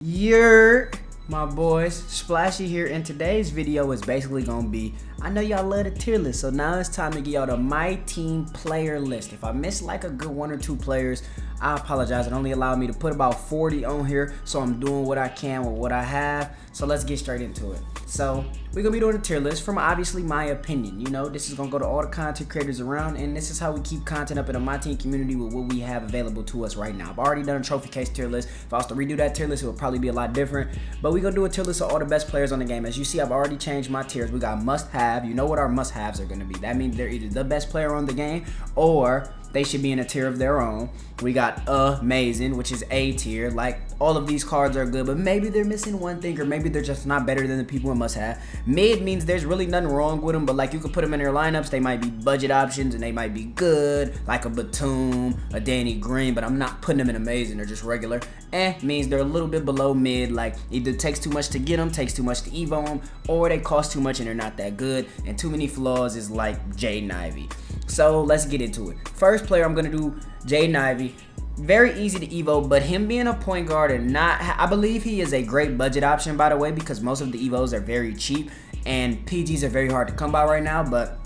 You're my boys, Splashy here, and today's video is basically gonna be, I know y'all love the tier list, so now it's time to get y'all the My Team player list. If I miss like a good one or two players, I apologize. It only allowed me to put about 40 on here, so I'm doing what I can with what I have. So let's get straight into it. So we're gonna be doing a tier list from obviously my opinion. You know, this is gonna go to all the content creators around, and this is how we keep content up in the My Team community with what we have available to us right now. I've already done a trophy case tier list. If I was to redo that tier list, it would probably be a lot different. But we're gonna do a tier list of all the best players on the game. As you see, I've already changed my tiers. We got must-have. You know what our must-haves are gonna be. That means they're either the best player on the game or they should be in a tier of their own. We got amazing, which is A tier. Like, all of these cards are good, but maybe they're missing one thing, or maybe they're just not better than the people in must have. Mid means there's really nothing wrong with them, but like you could put them in your lineups. They might be budget options and they might be good, like a Batum, a Danny Green, but I'm not putting them in amazing. They're just regular. Means they're a little bit below mid, like either takes too much to get them, takes too much to evo them, or they cost too much and they're not that good. And too many flaws is like Jaden Ivey. So let's get into it. First player, I'm gonna do Jaden Ivey. Very easy to evo, but him being a point guard and not, I believe he is a great budget option, by the way, because most of the evos are very cheap and PGs are very hard to come by right now. But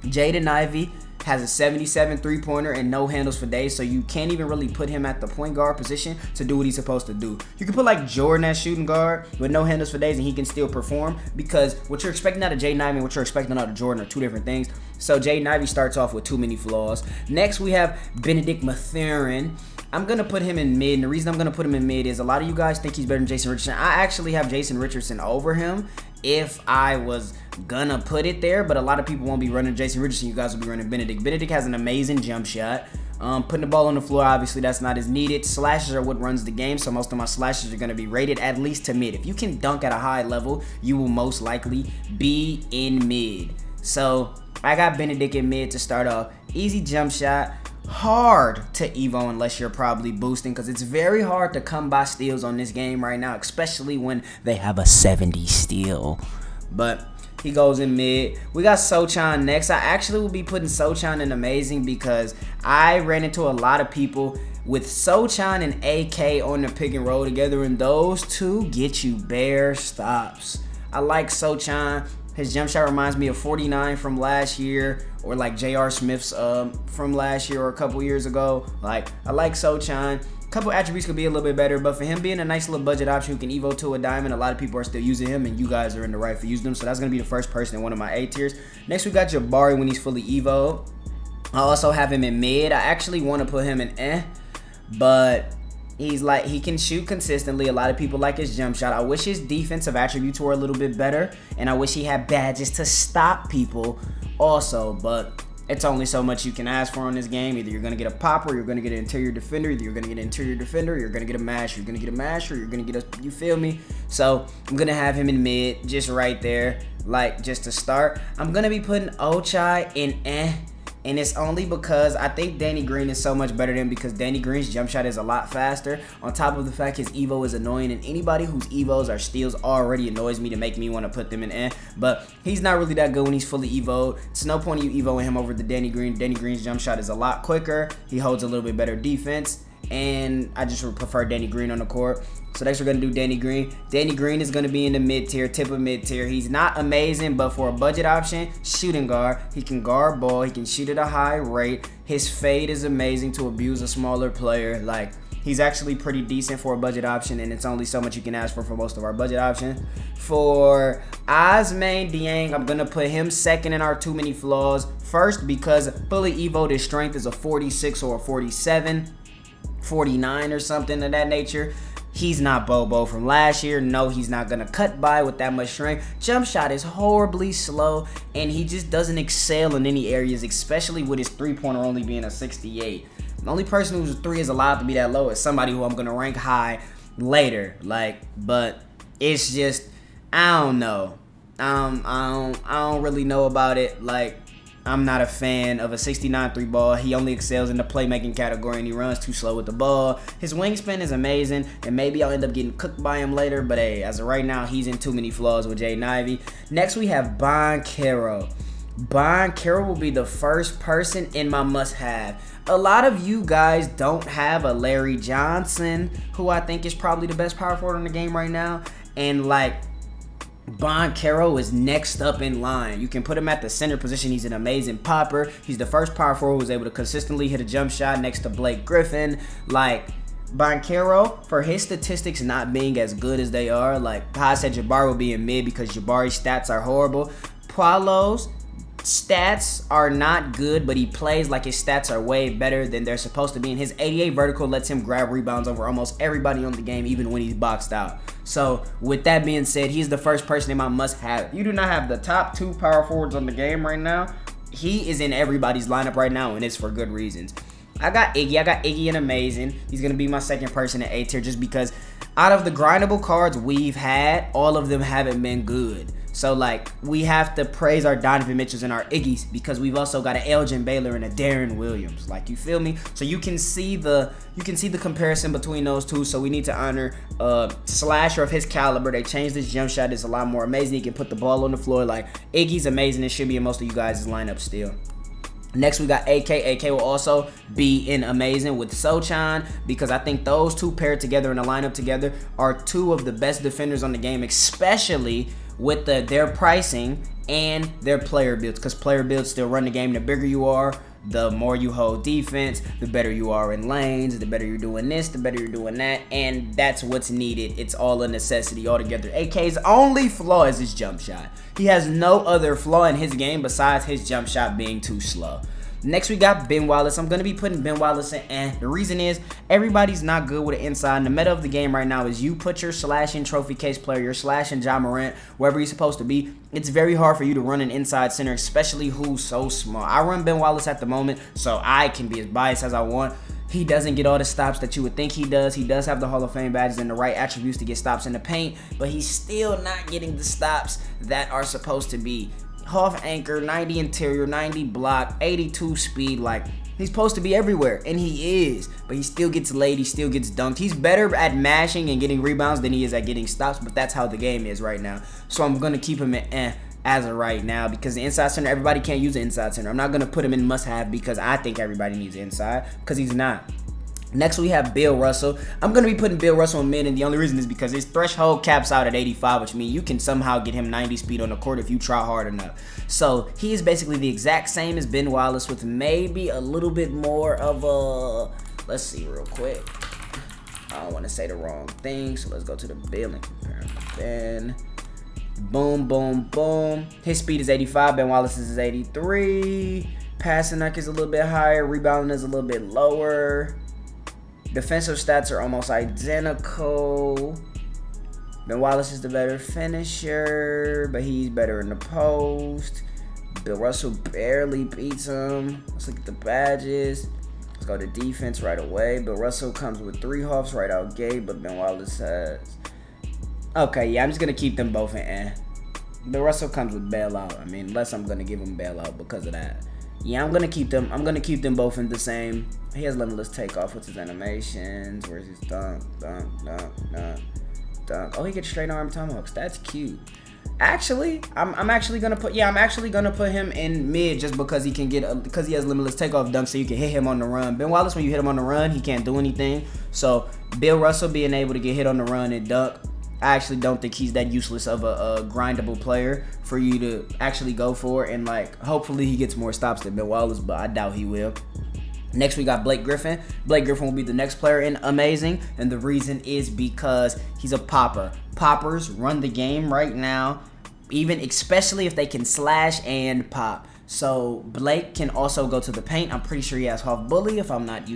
Jaden Ivey has a 77 three-pointer and no handles for days, so you can't even really put him at the point guard position to do what he's supposed to do. You can put like Jordan at shooting guard with no handles for days and he can still perform, because what you're expecting out of Jaden Ivey and what you're expecting out of Jordan are two different things. So Jaden Ivey starts off with too many flaws. Next we have Benedict Mathurin. I'm going to put him in mid, and the reason I'm going to put him in mid is a lot of you guys think he's better than Jason Richardson. I actually have Jason Richardson over him if I was gonna put it there, but a lot of people won't be running Jason Richardson. You guys will be running Benedict. Benedict has an amazing jump shot. Putting the ball on the floor, obviously that's not as needed. Slashes are what runs the game, so most of my slashes are going to be rated at least to mid. If you can dunk at a high level, you will most likely be in mid. So I got Benedict in mid to start off. Easy jump shot. Hard to evo unless you're probably boosting, because it's very hard to come by steals on this game right now, especially when they have a 70 steal. But he goes in mid. We got Sochan next. I actually will be putting Sochan in amazing because I ran into a lot of people with Sochan and AK on the pick and roll together, and those two get you bare stops. I like Sochan. His jump shot reminds me of 49 from last year, or like J.R. Smith's from last year or a couple years ago. Like, I like Sochan. A couple attributes could be a little bit better, but for him being a nice little budget option who can evo to a diamond, a lot of people are still using him, and you guys are in the right for using him. So that's going to be the first person in one of my A tiers. Next, we got Jabari when he's fully evo. I also have him in mid. I actually want to put him in but he's like, he can shoot consistently. A lot of people like his jump shot. I wish his defensive attributes were a little bit better, and I wish he had badges to stop people also, but it's only so much you can ask for in this game. Either you're going to get a popper, or you're going to get an interior defender. Either you're going to get an interior defender, or you're going to get a mash, you're going to get a mash, or you're going to get a, you feel me? So I'm going to have him in mid, just right there, like just to start. I'm going to be putting Ochai in and it's only because I think Danny Green is so much better than him, because Danny Green's jump shot is a lot faster, on top of the fact his evo is annoying, and anybody whose evos are steals already annoys me to make me want to put them in but he's not really that good when he's fully evoed. It's no point in you evoing him over the Danny Green. Danny Green's jump shot is a lot quicker, he holds a little bit better defense, and I just would prefer Danny Green on the court. So next we're going to do Danny Green. Danny Green is going to be in the mid tier, tip of mid tier. He's not amazing, but for a budget option, shooting guard, he can guard ball, he can shoot at a high rate. His fade is amazing to abuse a smaller player. Like, he's actually pretty decent for a budget option, and it's only so much you can ask for most of our budget options. For Osmane Dieng, I'm going to put him second in our too many flaws. First, because fully evoed, his strength is a 46 or a 47, 49 or something of that nature. He's not Bobo from last year. No, he's not going to cut by with that much strength. Jump shot is horribly slow, and he just doesn't excel in any areas, especially with his three-pointer only being a 68. The only person whose three is allowed to be that low is somebody who I'm going to rank high later. Like, but it's just, I don't know. I don't really know about it. Like, I'm not a fan of a 69 3 ball. He only excels in the playmaking category, and he runs too slow with the ball. His wingspan is amazing, and maybe I'll end up getting cooked by him later, but hey, as of right now, he's in too many flaws with Jaden Ivey. Next, we have Boncaro. Bond Carroll will be the first person in my must-have. A lot of you guys don't have a Larry Johnson, who I think is probably the best power forward in the game right now. And like, Bond Carroll is next up in line. You can put him at the center position. He's an amazing popper. He's the first power forward who's able to consistently hit a jump shot next to Blake Griffin. Like, Bond Carroll, for his statistics not being as good as they are, like I said, Jabari will be in mid because Jabari's stats are horrible. Paulo's stats are not good, but he plays like his stats are way better than they're supposed to be. And his 88 vertical lets him grab rebounds over almost everybody on the game, even when he's boxed out. So with that being said, he's the first person in my must-have. If you do not have the top 2 power forwards on the game right now, he is in everybody's lineup right now, and it's for good reasons. I got Iggy and amazing. He's going to be my second person in A tier just because out of the grindable cards we've had, all of them haven't been good. So like, we have to praise our Donovan Mitchells and our Iggies because we've also got an Elgin Baylor and a Darren Williams. Like, you feel me? So you can see the comparison between those two. So we need to honor slasher of his caliber. They changed his jump shot. It's a lot more amazing. He can put the ball on the floor. Like, Iggy's amazing. It should be in most of you guys' lineup still. Next, we got AK. AK will also be in amazing with Sochan because I think those two paired together in a lineup together are 2 of the best defenders on the game, especially with their pricing and their player builds, because player builds still run the game. The bigger you are, the more you hold defense, the better you are in lanes, the better you're doing this, the better you're doing that, and that's what's needed. It's all a necessity altogether. AK's only flaw is his jump shot. He has no other flaw in his game besides his jump shot being too slow. Next, we got Ben Wallace. I'm going to be putting Ben Wallace in. The reason is everybody's not good with the inside. And the meta of the game right now is you put your slashing trophy case player, your slashing Ja Morant, wherever he's supposed to be. It's very hard for you to run an inside center, especially who's so small. I run Ben Wallace at the moment, so I can be as biased as I want. He doesn't get all the stops that you would think he does. He does have the Hall of Fame badges and the right attributes to get stops in the paint, but he's still not getting the stops that are supposed to be. Half anchor, 90 interior, 90 block, 82 speed. Like, he's supposed to be everywhere, and he is, but he still gets laid, he still gets dunked. He's better at mashing and getting rebounds than he is at getting stops, but that's how the game is right now. So I'm going to keep him at as of right now because the inside center, everybody can't use the inside center. I'm not going to put him in must-have because I think everybody needs inside because he's not. Next, we have Bill Russell. I'm going to be putting Bill Russell in mid, and the only reason is because his threshold caps out at 85, which means you can somehow get him 90 speed on the court if you try hard enough. So he is basically the exact same as Ben Wallace with maybe a little bit more of a, let's see real quick. I don't want to say the wrong thing, so let's go to the Bill and compare him to Ben. Boom, boom, boom. His speed is 85. Ben Wallace's is 83. Passing knock is a little bit higher. Rebounding is a little bit lower. Defensive stats are almost identical. Ben Wallace is the better finisher, but he's better in the post. Bill Russell barely beats him. Let's look at the badges. Let's go to defense right away. Bill Russell comes with 3 hops right out gate, but Ben Wallace has... Okay, yeah, I'm just going to keep them both in. Bill Russell comes with bailout. I mean, unless I'm going to give him bailout because of that. Yeah, I'm gonna keep them. I'm gonna keep them both in the same. He has limitless takeoff with his animations. Where's his dunk? Oh, he gets straight arm tomahawks. That's cute. Actually, I'm actually gonna put. Yeah, I'm actually gonna put him in mid just because he can get because he has limitless takeoff dunk, so you can hit him on the run. Ben Wallace, when you hit him on the run, he can't do anything. So Bill Russell being able to get hit on the run and dunk. I actually don't think he's that useless of a grindable player for you to actually go for. And, like, hopefully he gets more stops than Ben Wallace, but I doubt he will. Next, we got Blake Griffin. Blake Griffin will be the next player in amazing. And the reason is because he's a popper. Poppers run the game right now, especially if they can slash and pop. So Blake can also go to the paint. I'm pretty sure he has half bully if I'm not,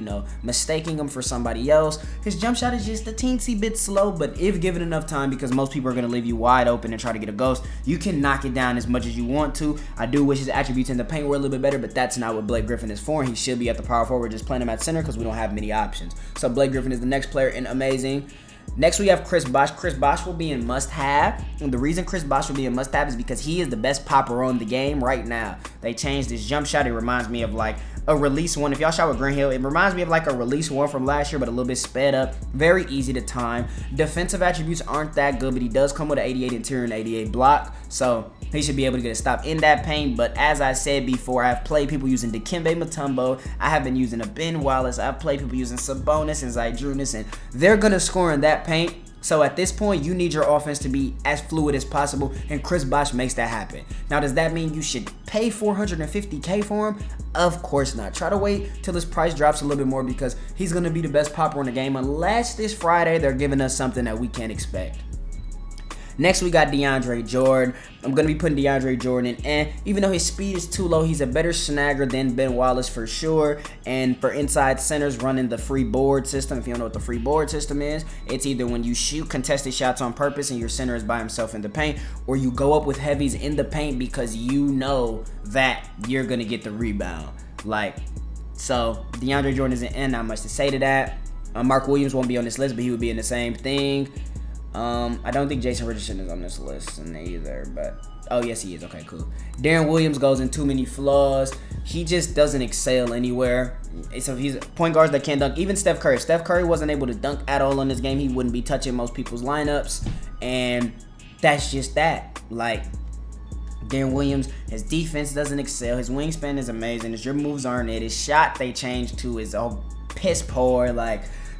mistaking him for somebody else. His jump shot is just a teensy bit slow, but if given enough time, because most people are going to leave you wide open and try to get a ghost, you can knock it down as much as you want to. I do wish his attributes in the paint were a little bit better, but that's not what Blake Griffin is for. He should be at the power forward, just playing him at center because we don't have many options. So Blake Griffin is the next player in amazing. Next, we have Chris Bosh. Chris Bosh will be in must-have. And the reason Chris Bosh will be in must-have is because he is the best popper on the game right now. They changed his jump shot. It reminds me of like a release one. If y'all shot with Green Hill, it reminds me of like a release one from last year, but a little bit sped up. Very easy to time. Defensive attributes aren't that good, but he does come with an 88 interior and 88 block. So he should be able to get a stop in that paint. But as I said before, I've played people using Dikembe Mutombo. I have been using a Ben Wallace. I've played people using Sabonis and Zydrunas, and they're going to score in that paint. So at this point, you need your offense to be as fluid as possible, and Chris Bosh makes that happen. Now, does that mean you should pay $450K for him? Of course not. Try to wait till his price drops a little bit more, because he's going to be the best popper in the game, unless this Friday they're giving us something that we can't expect. Next, we got DeAndre Jordan. I'm going to be putting DeAndre Jordan in. And even though his speed is too low, he's a better snagger than Ben Wallace for sure. And for inside centers running the free board system, if you don't know what the free board system is, it's either when you shoot contested shots on purpose and your center is by himself in the paint, or you go up with heavies in the paint because you know that you're going to get the rebound. So DeAndre Jordan isn't in. Not much to say to that. Mark Williams won't be on this list, but he would be in the same thing. I don't think Jason Richardson is on this list either, but oh yes he is. Okay, cool. Darren Williams goes in too many flaws. He just doesn't excel anywhere. So he's point guards that can't dunk. Even Steph Curry. Steph Curry wasn't able to dunk at all in this game. He wouldn't be touching most people's lineups, and that's just that. Darren Williams, his defense doesn't excel. His wingspan is amazing. His dribble moves aren't it. His shot they changed to is all piss poor.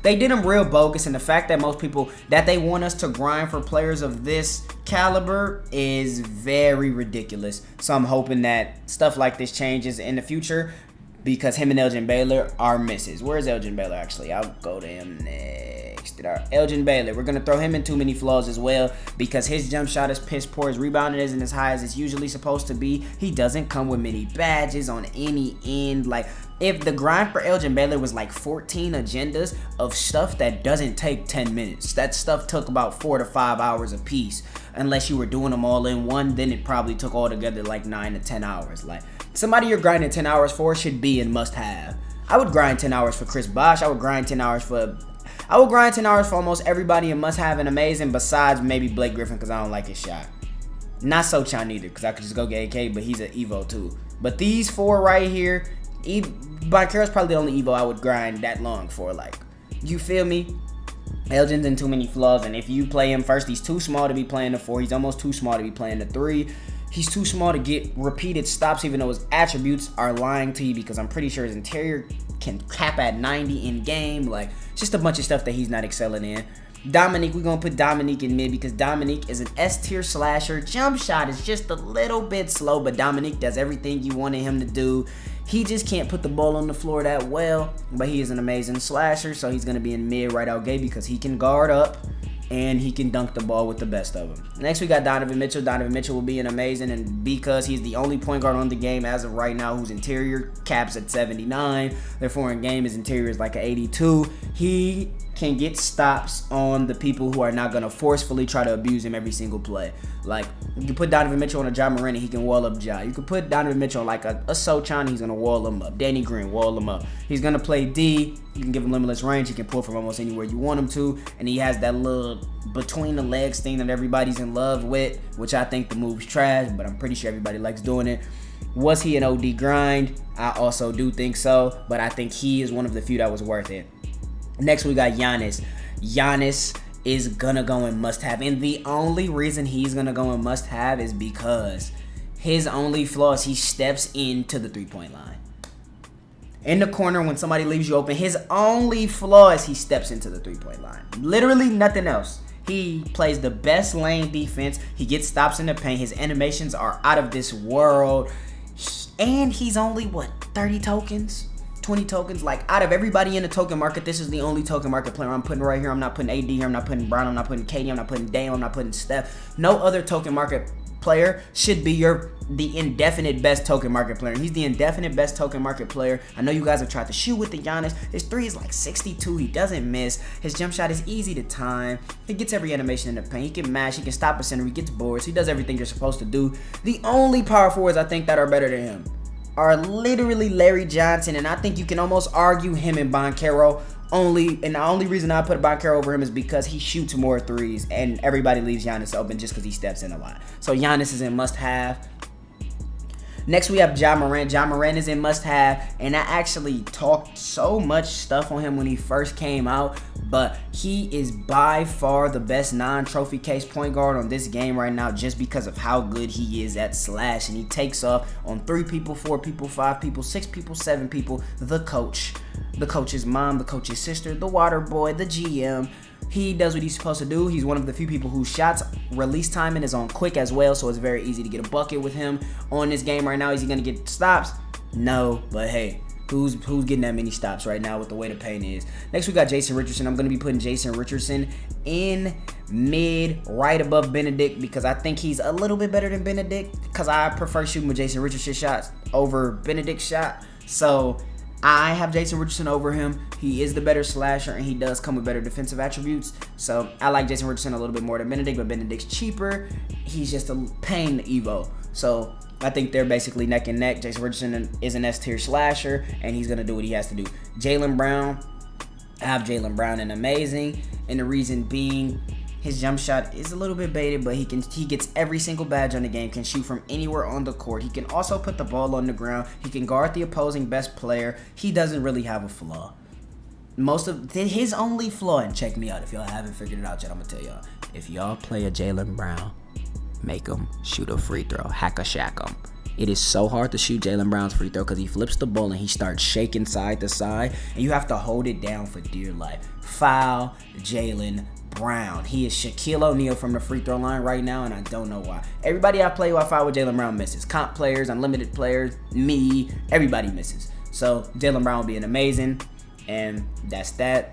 They did him real bogus, and the fact that most people that they want us to grind for players of this caliber is very ridiculous. So I'm hoping that stuff like this changes in the future, because him and Elgin Baylor are misses. Where's Elgin Baylor actually? I'll go to him next. Elgin Baylor. We're going to throw him in too many flaws as well, because his jump shot is piss poor. His rebounding isn't as high as it's usually supposed to be. He doesn't come with many badges on any end. If the grind for Elgin Baylor was 14 agendas of stuff that doesn't take 10 minutes, that stuff took about 4 to 5 hours a piece. Unless you were doing them all in one, then it probably took altogether 9 to 10 hours. Somebody you're grinding 10 hours for should be in must have. I would grind 10 hours for Chris Bosh. I would grind 10 hours for almost everybody in must have and amazing, besides maybe Blake Griffin, because I don't like his shot. Not Sochan either, because I could just go get AK, but he's an Evo too. But these four right here, Banchero's probably the only Evo I would grind that long for. You feel me? Elgin's in too many flaws, and if you play him first, he's too small to be playing the 4. He's almost too small to be playing the 3. He's too small to get repeated stops, even though his attributes are lying to you, because I'm pretty sure his interior can cap at 90 in game. Just a bunch of stuff that he's not excelling in. Dominique, we're going to put Dominique in mid, because Dominique is an S-tier slasher. Jump shot is just a little bit slow, but Dominique does everything you wanted him to do. He just can't put the ball on the floor that well, but he is an amazing slasher, so he's going to be in mid right out gate, because he can guard up and he can dunk the ball with the best of them. Next, we got Donovan Mitchell. Donovan Mitchell will be an amazing, and because he's the only point guard on the game as of right now whose interior caps at 79, therefore in game his interior is an 82, he can get stops on the people who are not going to forcefully try to abuse him every single play. You can put Donovan Mitchell on a Ja Morant and he can wall up Ja. You can put Donovan Mitchell on a Sochan, he's going to wall him up. Danny Green, wall him up. He's going to play D. You can give him limitless range. He can pull from almost anywhere you want him to. And he has that little between the legs thing that everybody's in love with, which I think the move's trash, but I'm pretty sure everybody likes doing it. Was he an OD grind? I also do think so, but I think he is one of the few that was worth it. Next, we got Giannis. Giannis is gonna go in must-have, and the only reason he's gonna go in must-have is because his only flaw is he steps into the three-point line. In the corner, when somebody leaves you open, his only flaw is he steps into the three-point line. Literally nothing else. He plays the best lane defense. He gets stops in the paint. His animations are out of this world. And he's only, 30 tokens? 20 tokens. Out of everybody in the token market, this is the only token market player I'm putting right here. I'm not putting AD here. I'm not putting Brown. I'm not putting KD. I'm not putting Dame. I'm not putting Steph. No other token market player should be the indefinite best token market player. He's the indefinite best token market player. I know you guys have tried to shoot with the Giannis. His 3 is 62. He doesn't miss. His jump shot is easy to time. He gets every animation in the paint. He can mash. He can stop a center. He gets boards. He does everything you're supposed to do. The only power forwards I think that are better than him are literally Larry Johnson, and I think you can almost argue him and Banchero. And the only reason I put Banchero over him is because he shoots more threes, and everybody leaves Giannis open just because he steps in a lot. So Giannis is in must-have. Next, we have Ja Morant. Ja Morant is in must-have, and I actually talked so much stuff on him when he first came out, but he is by far the best non-trophy case point guard on this game right now just because of how good he is at slash, and he takes off on 3 people, 4 people, 5 people, 6 people, 7 people, the coach's mom, the coach's sister, the water boy, the GM. He does what he's supposed to do. He's one of the few people whose shots release timing is on quick as well, so it's very easy to get a bucket with him on this game right now. Is he going to get stops? No, but hey, who's getting that many stops right now with the way the paint is? Next, we got Jason Richardson. I'm going to be putting Jason Richardson in mid, right above Benedict, because I think he's a little bit better than Benedict, because I prefer shooting with Jason Richardson shots over Benedict's shot. So I have Jason Richardson over him. He is the better slasher, and he does come with better defensive attributes. So I like Jason Richardson a little bit more than Benedict, but Benedict's cheaper. He's just a pain to Evo. So I think they're basically neck and neck. Jason Richardson is an S-tier slasher, and he's going to do what he has to do. Jaylen Brown, I have Jaylen Brown in amazing, and the reason being his jump shot is a little bit baited, but he gets every single badge on the game, can shoot from anywhere on the court. He can also put the ball on the ground. He can guard the opposing best player. He doesn't really have a flaw. His only flaw, and check me out if y'all haven't figured it out yet, I'm going to tell y'all. If y'all play a Jaylen Brown, make him shoot a free throw. Hack a shack him. It is so hard to shoot Jaylen Brown's free throw because he flips the ball and he starts shaking side to side, and you have to hold it down for dear life. Foul Jaylen Brown. He is Shaquille O'Neal from the free throw line right now, and I don't know why. Everybody I play with with Jaylen Brown misses. Comp players, unlimited players, me, everybody misses. So Jaylen Brown will be an amazing, and that's that.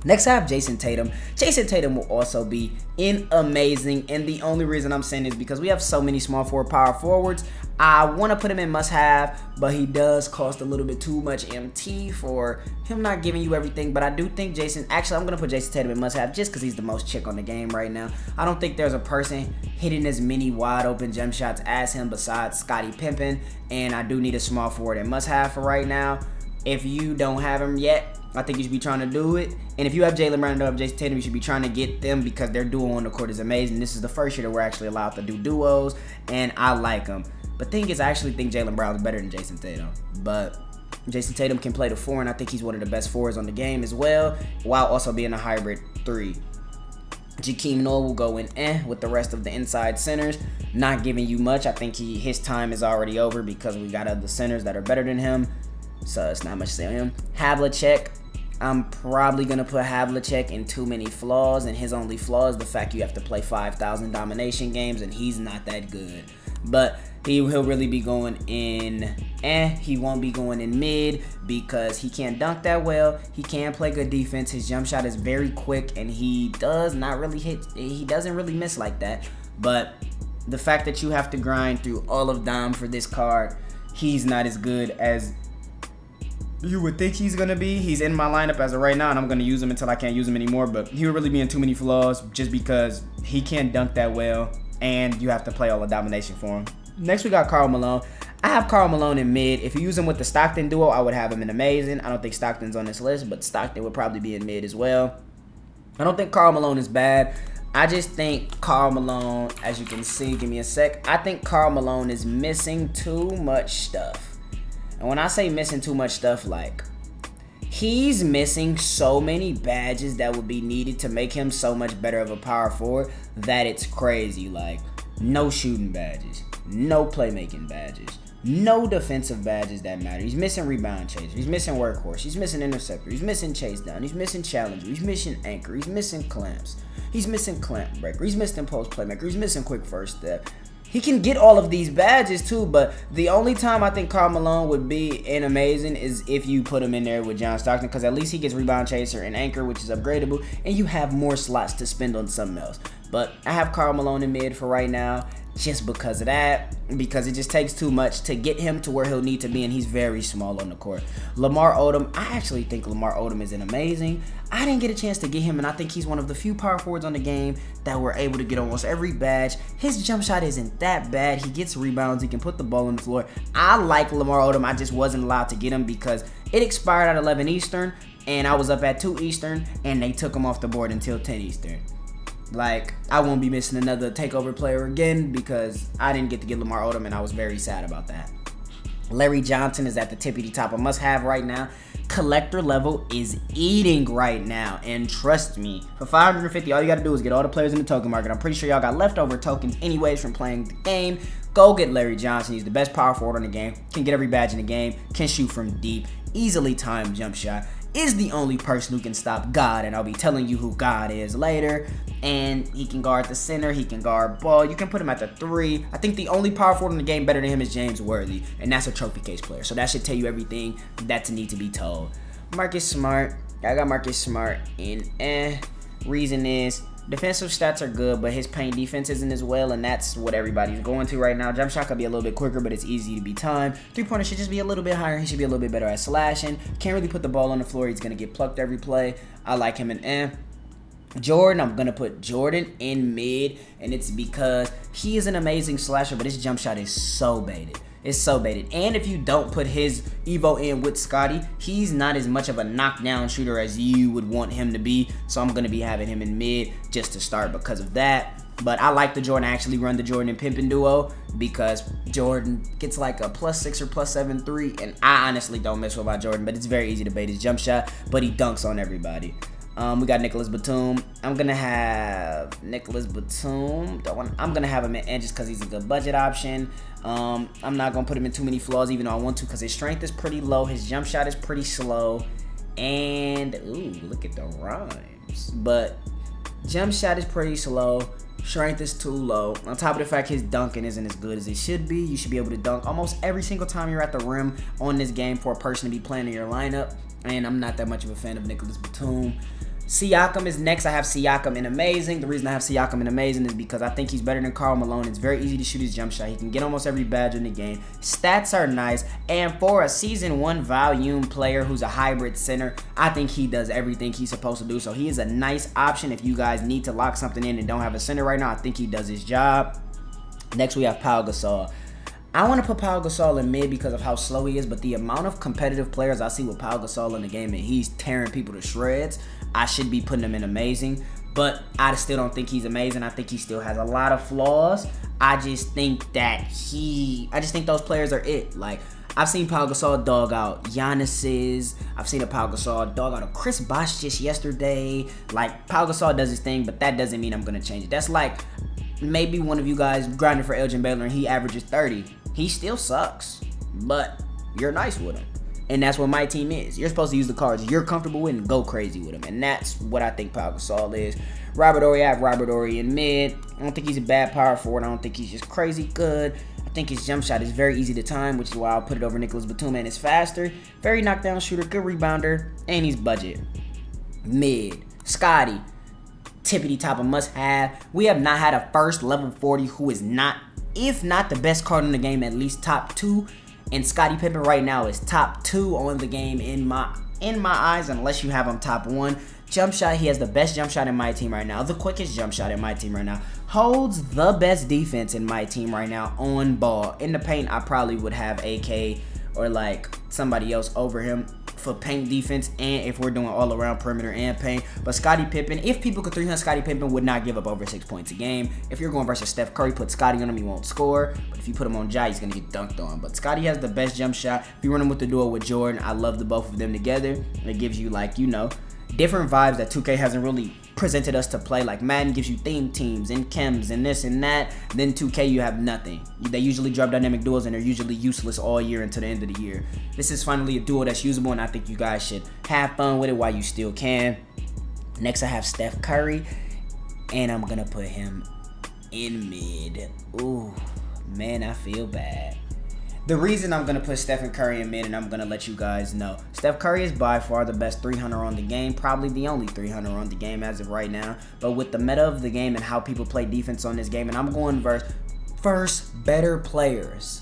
Next, I have Jason Tatum. Jason Tatum will also be in amazing, and the only reason I'm saying is because we have so many small forward power forwards. I want to put him in must-have, but he does cost a little bit too much MT for him not giving you everything. But I do think actually I'm going to put Jason Tatum in must-have just because he's the most chick on the game right now. I don't think there's a person hitting as many wide-open jump shots as him besides Scottie Pippen, and I do need a small forward in must-have for right now. If you don't have him yet, I think you should be trying to do it. And if you have Jaylen Brown and you have Jason Tatum, you should be trying to get them because their duo on the court is amazing. This is the first year that we're actually allowed to do duos, and I like them. But thing is, I actually think Jaylen Brown is better than Jason Tatum. But Jason Tatum can play the 4, and I think he's one of the best 4s on the game as well, while also being a hybrid 3. Jakeem Noah will go in with the rest of the inside centers, not giving you much. I think his time is already over because we got other centers that are better than him. So it's not much to say on him. Havlicek, I'm probably going to put Havlicek in too many flaws, and his only flaw is the fact you have to play 5,000 domination games, and he's not that good. But he'll really be going in he won't be going in mid because he can't dunk that well. He can play good defense. His jump shot is very quick, and he doesn't really miss like that. But the fact that you have to grind through all of Dom for this card, he's not as good as you would think he's going to be. He's in my lineup as of right now, and I'm going to use him until I can't use him anymore, but he would really be in too many flaws just because he can't dunk that well, and you have to play all the domination for him. Next, we got Karl Malone. I have Karl Malone in mid. If you use him with the Stockton duo, I would have him in amazing. I don't think Stockton's on this list, but Stockton would probably be in mid as well. I don't think Karl Malone is bad. I just think Karl Malone, as you can see, give me a sec, I think Karl Malone is missing too much stuff. And when I say missing too much stuff, like, he's missing so many badges that would be needed to make him so much better of a power forward that it's crazy. Like, no shooting badges, no playmaking badges, no defensive badges that matter. He's missing rebound chaser, he's missing workhorse, he's missing interceptor, he's missing chase down, he's missing challenger, he's missing anchor, he's missing clamps, he's missing clamp breaker, he's missing post playmaker, he's missing quick first step. He can get all of these badges too, but the only time I think Karl Malone would be in amazing is if you put him in there with John Stockton, because at least he gets rebound chaser and anchor, which is upgradable, and you have more slots to spend on something else. But I have Karl Malone in mid for right now just because of that, because it just takes too much to get him to where he'll need to be, and he's very small on the court. Lamar Odom, I actually think Lamar Odom is an amazing. I didn't get a chance to get him, and I think he's one of the few power forwards on the game that were able to get almost every badge. His jump shot isn't that bad. He gets rebounds. He can put the ball on the floor. I like Lamar Odom. I just wasn't allowed to get him because it expired at 11 Eastern, and I was up at 2 Eastern, and they took him off the board until 10 Eastern. Like, I won't be missing another takeover player again because I didn't get to get Lamar Odom, and I was very sad about that. Larry Johnson is at the tippity top of must-have right now. Collector level is eating right now, and trust me, for 550, all you gotta do is get all the players in the token market. I'm pretty sure y'all got leftover tokens anyways from playing the game. Go get Larry Johnson. He's the best power forward in the game, can get every badge in the game, can shoot from deep, easily timed jump shot, is the only person who can stop God, and I'll be telling you who God is later. And he can guard the center, he can guard ball, you can put him at the 3. I think the only power forward in the game better than him is James Worthy, and that's a trophy case player. So that should tell you everything that's need to be told. Marcus Smart, I got Marcus Smart in reason is defensive stats are good, but his paint defense isn't as well, and that's what everybody's going to right now. Jump shot could be a little bit quicker, but it's easy to be timed. Three-pointer should just be a little bit higher. He should be a little bit better at slashing. Can't really put the ball on the floor. He's going to get plucked every play. I like him in Jordan, I'm going to put Jordan in mid, and it's because he is an amazing slasher, but his jump shot is so baited. It's so baited. And if you don't put his Evo in with Scotty, he's not as much of a knockdown shooter as you would want him to be. So I'm going to be having him in mid just to start because of that. But I like the Jordan. I actually run the Jordan and Pimpin duo because Jordan gets like a +6 or +7 3. And I honestly don't mess with my Jordan, but it's very easy to bait his jump shot. But he dunks on everybody. We got Nicholas Batum. I'm going to have Nicholas Batum. I'm going to have him in just because he's a good budget option. I'm not going to put him in too many flaws even though I want to because his strength is pretty low. His jump shot is pretty slow. And, ooh, look at the rhymes. But jump shot is pretty slow. Strength is too low. On top of the fact his dunking isn't as good as it should be. You should be able to dunk almost every single time you're at the rim on this game for a person to be playing in your lineup. And I'm not that much of a fan of Nicholas Batum. Siakam is next. I have Siakam in amazing. The reason I have Siakam in amazing is because I think he's better than Karl Malone. It's very easy to shoot his jump shot. He can get almost every badge in the game. Stats are nice. And for a Season 1 volume player who's a hybrid center, I think he does everything he's supposed to do. So he is a nice option if you guys need to lock something in and don't have a center right now. I think he does his job. Next, we have Pau Gasol. I want to put Pau Gasol in mid because of how slow he is, but the amount of competitive players I see with Pau Gasol in the game and he's tearing people to shreds, I should be putting him in amazing, but I still don't think he's amazing. I think he still has a lot of flaws. I just think those players are it. Like, I've seen Pau Gasol dog out Giannis's. I've seen a Pau Gasol dog out a Chris Bosh just yesterday. Like, Pau Gasol does his thing, but that doesn't mean I'm going to change it. That's like maybe one of you guys grinding for Elgin Baylor and he averages 30. He still sucks, but you're nice with him. And that's what my team is. You're supposed to use the cards you're comfortable with and go crazy with them. And that's what I think Pau Gasol is. Robert Horry, I have Robert Horry in mid. I don't think he's a bad power forward. I don't think he's just crazy good. I think his jump shot is very easy to time, which is why I'll put it over Nicholas Batum, and it's faster. Very knockdown shooter, good rebounder, and he's budget. Mid, Scotty, tippity top of must have. We have not had a first level 40 who is not, if not the best card in the game, at least top 2. And Scottie Pippen right now is top 2 on the game in my eyes, unless you have him top 1. Jump shot, he has the best jump shot in my team right now. The quickest jump shot in my team right now. Holds the best defense in my team right now on ball. In the paint, I probably would have AK or like somebody else over him for paint defense, and if we're doing all around perimeter and paint. But Scottie Pippen, if people could 300, Scottie Pippen would not give up over 6 points a game. If you're going versus Steph Curry, put Scottie on him, he won't score. But if you put him on Ja, he's going to get dunked on. But Scottie has the best jump shot. If you run him with the duo with Jordan, I love the both of them together. It gives you, like, you know, different vibes that 2K hasn't really presented us to play. Like Madden gives you theme teams and chems and this and that. Then 2K, you have nothing. They usually drop dynamic duos and they're usually useless all year until the end of the year. This is finally a duo that's usable, and I think you guys should have fun with it while you still can. Next, I have Steph Curry, and I'm gonna put him in mid. Ooh, man, I feel bad. The reason I'm going to put Stephen Curry in mid, and I'm going to let you guys know, Steph Curry is by far the best 300 on the game, probably the only 300 on the game as of right now. But with the meta of the game and how people play defense on this game, and I'm going versus better players,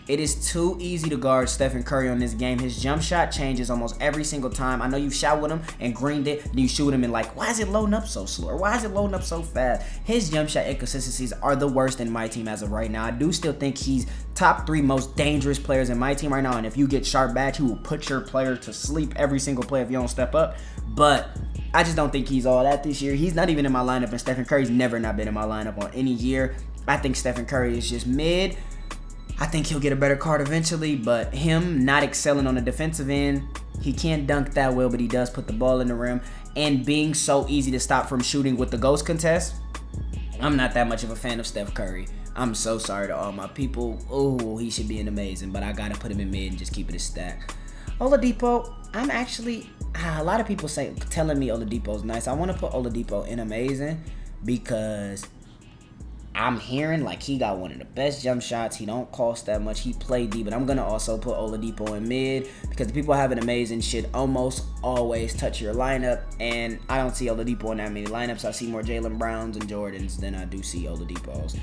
It is too easy to guard Stephen Curry on this game. His jump shot changes almost every single time. I know you've shot with him and greened it, and you shoot him and like, why is it loading up so slow? Or why is it loading up so fast? His jump shot inconsistencies are the worst in my team as of right now. I do still think he's top 3 most dangerous players in my team right now, and if you get sharp back, he will put your player to sleep every single play if you don't step up. But I just don't think he's all that this year. He's not even in my lineup, and Stephen Curry's never not been in my lineup on any year. I think Stephen Curry is just mid. I think he'll get a better card eventually, but him not excelling on the defensive end, he can't dunk that well, but he does put the ball in the rim, and being so easy to stop from shooting with the ghost contest, I'm not that much of a fan of Steph Curry. I'm so sorry to all my people. Oh, he should be an amazing, but I gotta put him in mid and just keep it a stack. Oladipo, I'm actually, a lot of people telling me Oladipo's nice. I want to put Oladipo in amazing because I'm hearing like he got one of the best jump shots. He don't cost that much. He played deep, but I'm gonna also put Oladipo in mid because the people having amazing should almost always touch your lineup, and I don't see Oladipo in that many lineups. I see more Jaylen Browns and Jordans than I do see Oladipo's.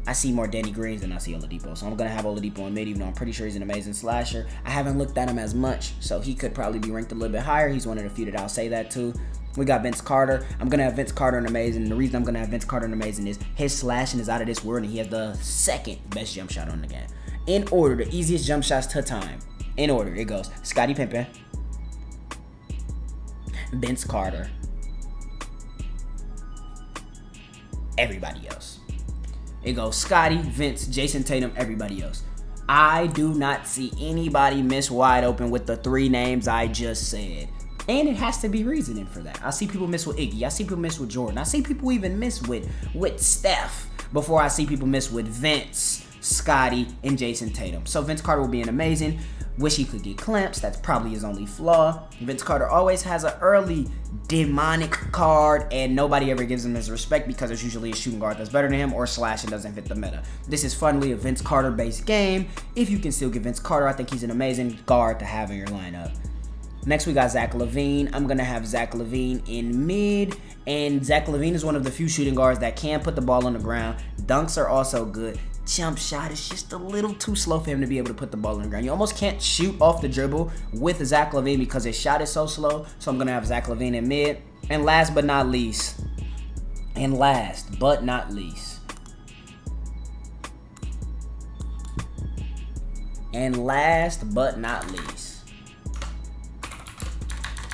I see more Danny Greens than I see Oladipo, so I'm gonna have Oladipo in mid, even though I'm pretty sure he's an amazing slasher. I haven't looked at him as much, so he could probably be ranked a little bit higher. He's one of the few that I'll say that too. We got Vince Carter. I'm going to have Vince Carter in amazing. And the reason I'm going to have Vince Carter in amazing is his slashing is out of this world, and he has the second best jump shot on the game. In order, the easiest jump shots to time. In order, it goes Scottie Pippen, Vince Carter, everybody else. It goes Scottie, Vince, Jason Tatum, everybody else. I do not see anybody miss wide open with the 3 names I just said. And it has to be reasoning for that. I see people miss with Iggy. I see people miss with Jordan. I see people even miss with Steph before I see people miss with Vince, Scottie, and Jason Tatum. So Vince Carter will be an amazing. Wish he could get clamps. That's probably his only flaw. Vince Carter always has an early demonic card, and nobody ever gives him his respect because there's usually a shooting guard that's better than him or slash and doesn't fit the meta. This is funnily a Vince Carter based game. If you can still get Vince Carter, I think he's an amazing guard to have in your lineup. Next, we got Zach LaVine. I'm going to have Zach LaVine in mid. And Zach LaVine is one of the few shooting guards that can put the ball on the ground. Dunks are also good. Jump shot is just a little too slow for him to be able to put the ball on the ground. You almost can't shoot off the dribble with Zach LaVine because his shot is so slow. So I'm going to have Zach LaVine in mid. And last but not least.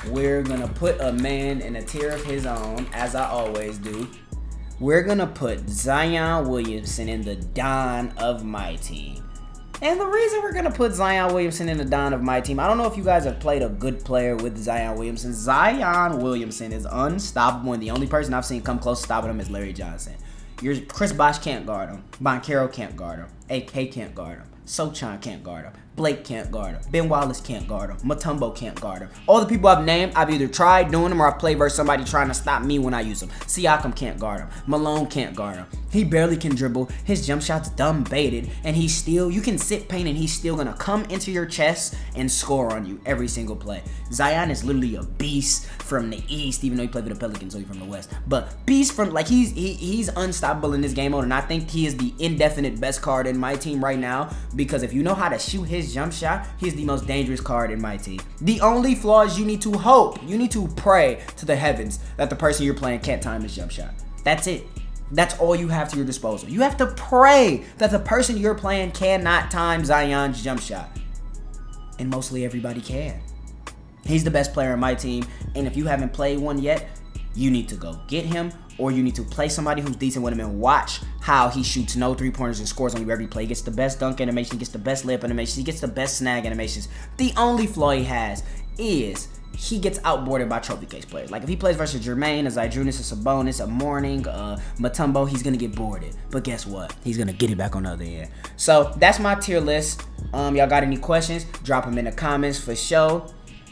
We're going to put a man in a tier of his own, as I always do. We're going to put Zion Williamson in the Don of my team. And the reason we're going to put Zion Williamson in the Don of my team, I don't know if you guys have played a good player with Zion Williamson. Zion Williamson is unstoppable, and the only person I've seen come close to stopping him is Larry Johnson. Chris Bosh can't guard him. Boncaro can't guard him. AK can't guard him. Sochan can't guard him. Blake can't guard him. Ben Wallace can't guard him. Mutombo can't guard him. All the people I've named, I've either tried doing them or I've played versus somebody trying to stop me when I use them. Siakam can't guard him. Malone can't guard him. He barely can dribble. His jump shot's dumb baited. And he's still, you can sit paint and he's still going to come into your chest and score on you every single play. Zion is literally a beast from the East, even though he played with the Pelicans, so he's from the West. But beast from, like, he's unstoppable in this game mode, and I think he is the indefinite best card in my team right now, because if you know how to shoot his jump shot, he's the most dangerous card in my team. The only flaw is you need to hope, you need to pray to the heavens that the person you're playing can't time his jump shot. That's it. That's all you have to your disposal. You have to pray that the person you're playing cannot time Zion's jump shot. And mostly everybody can. He's the best player in my team, and if you haven't played one yet, you need to go get him, or you need to play somebody who's decent with him and watch how he shoots no three-pointers and scores on you every play. He gets the best dunk animation, he gets the best layup animation, he gets the best snag animations. The only flaw he has is he gets outboarded by trophy case players. Like if he plays versus Jermaine, a Zydrunas, a Sabonis, a Mourning, Mutombo, he's gonna get boarded. But guess what? He's gonna get it back on the other end. So that's my tier list. Y'all got any questions? Drop them in the comments for sure.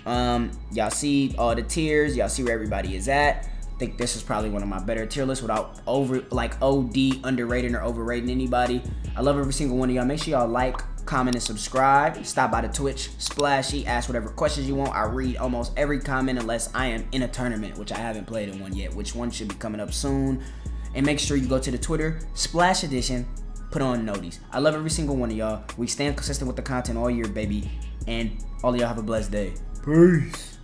Y'all see all the tiers. Y'all see where everybody is at. I think this is probably one of my better tier lists without OD underrating or overrating anybody. I love every single one of y'all. Make sure y'all like, comment, and subscribe. Stop by the Twitch, Splashy, ask whatever questions you want. I read almost every comment unless I am in a tournament, which I haven't played in one yet, which one should be coming up soon. And make sure you go to the Twitter, Splash Edition, put on notice. I love every single one of y'all. We stand consistent with the content all year, baby. And all of y'all have a blessed day. Peace.